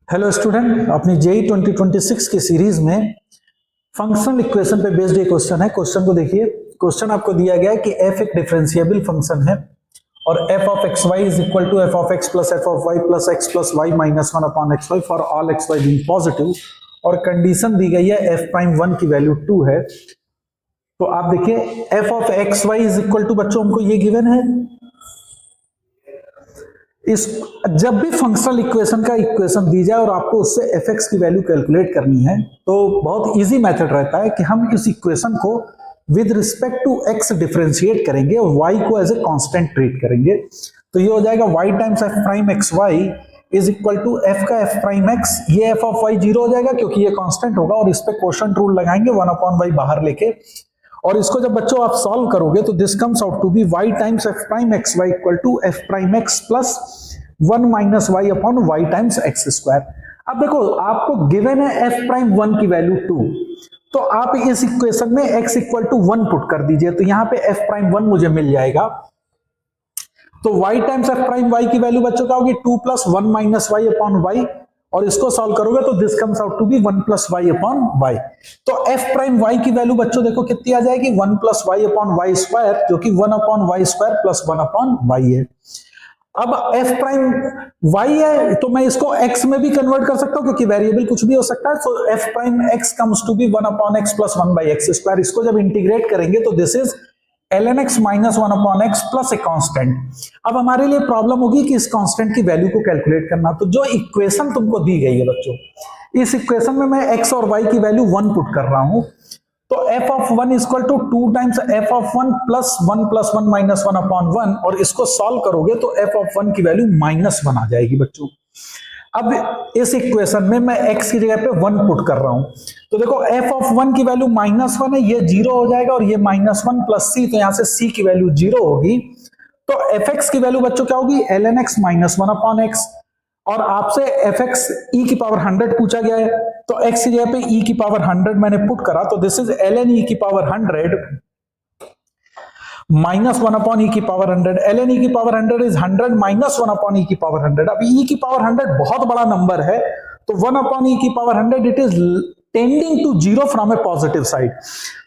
Hello student, अपनी JEE 2026 की series में फंक्शनल इक्वेशन पे बेस्ड एक क्वेश्चन है। क्वेश्चन को देखिए। क्वेश्चन आपको दिया गया है कि f एक डिफरेंशिएबल फंक्शन है और f of X Y is equal to f of x plus f of y plus x plus y minus 1 upon X Y for all X Y being positive, और condition दी गई है f prime 1 की value 2 है। तो आप देखिए f of X Y is equal to, बच्चों हमको ये गिवन है। इस जब भी फंक्शनल इक्वेशन का इक्वेशन दी जाए और आपको उससे एफ एक्स की वैल्यू कैलकुलेट करनी है तो बहुत इजी मेथड रहता है कि हम इस इक्वेशन को with respect to X differentiate करेंगे और वाई को एज ए कांस्टेंट ट्रीट करेंगे। तो ये हो जाएगा Y times F prime X Y is equal to F का एफ प्राइम एक्स, ये एफ ऑफ वाई जीरो हो जाएगा क्योंकि ये कांस्टेंट होगा, और इस पे क्वोशिएंट रूल लगाएंगे 1 अपॉन वाई बाहर लेके, और इसको जब बच्चों आप सॉल्व करोगे तो this comes out to be y times F prime X Y equal to F prime X plus 1 minus Y upon Y times X square. अब देखो आपको गिवन है एफ प्राइम 1 की वैल्यू 2, तो आप इस इक्वेशन में x इक्वल टू 1 पुट कर दीजिए, तो यहां पे एफ प्राइम 1 मुझे मिल जाएगा। तो y times F prime y की वैल्यू बच्चों क्या होगी 2 plus 1 minus Y upon Y, और इसको सॉल्व करोगे तो this comes out to be 1 plus Y upon Y. तो एफ प्राइम वाई की वैल्यू बच्चों देखो कितनी आ जाएगी 1 plus Y upon Y square, जो कि 1 upon Y square plus 1 upon Y है। अब f प्राइम y है तो मैं इसको x में भी कन्वर्ट कर सकता हूं क्योंकि वेरिएबल कुछ भी हो सकता है। So f prime x comes to be 1 upon x plus 1 by X square. इसको जब इंटीग्रेट करेंगे तो this is ln x minus 1 upon x plus a constant. अब हमारे लिए प्रॉब्लम होगी कि इस कांस्टेंट की वैल्यू को कैलकुलेट करना। तो जो इक्वेशन तुमको दी गई है बच्चों, इस इक्वेशन में मैं x और y की वैल्यू 1 पुट कर रहा हूं, तो f of 1 equal to 2 times f of 1 plus 1 minus 1 upon 1, और इसको सॉल्व करोगे तो f ऑफ 1 की वैल्यू माइनस 1 आ जाएगी बच्चों। अब इस इक्वेशन में मैं x की जगह पे 1 पुट कर रहा हूं, तो देखो f ऑफ 1 की वैल्यू माइनस 1 है, ये 0 हो जाएगा, और ये माइनस 1 प्लस c, तो यहां से c की वैल्यू 0 होगी। तो fx की वैल्यू बच्चों क्या होगी ln x minus 1 upon x, और आपसे fx e की पावर 100 पूछा गया है, तो x की जगह पे e की पावर 100 मैंने पुट करा, तो दिस इज ln e की पावर 100 माइनस 1 अपॉन e की पावर 100। ln e की power 100 is 100 minus 1 upon e की पावर 100। अब e की पावर 100 बहुत बड़ा नंबर है, तो 1 अपॉन e की power 100 it is tending to zero from a positive side.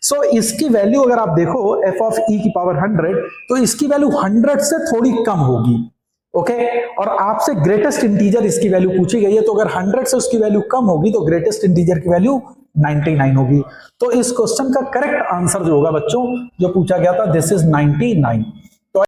So इसकी वैल्यू अगर आप देखो f ऑफ e की पावर 100, तो इसकी वैल्यू 100 से थोड़ी कम होगी। ओके और आपसे ग्रेटेस्ट इंटीजर इसकी वैल्यू पूछी गई है, तो अगर 100 से उसकी वैल्यू कम होगी तो ग्रेटेस्ट इंटीजर की वैल्यू 99 होगी। तो इस क्वेश्चन का करेक्ट आंसर जो होगा बच्चों, जो पूछा गया था, दिस इज 99।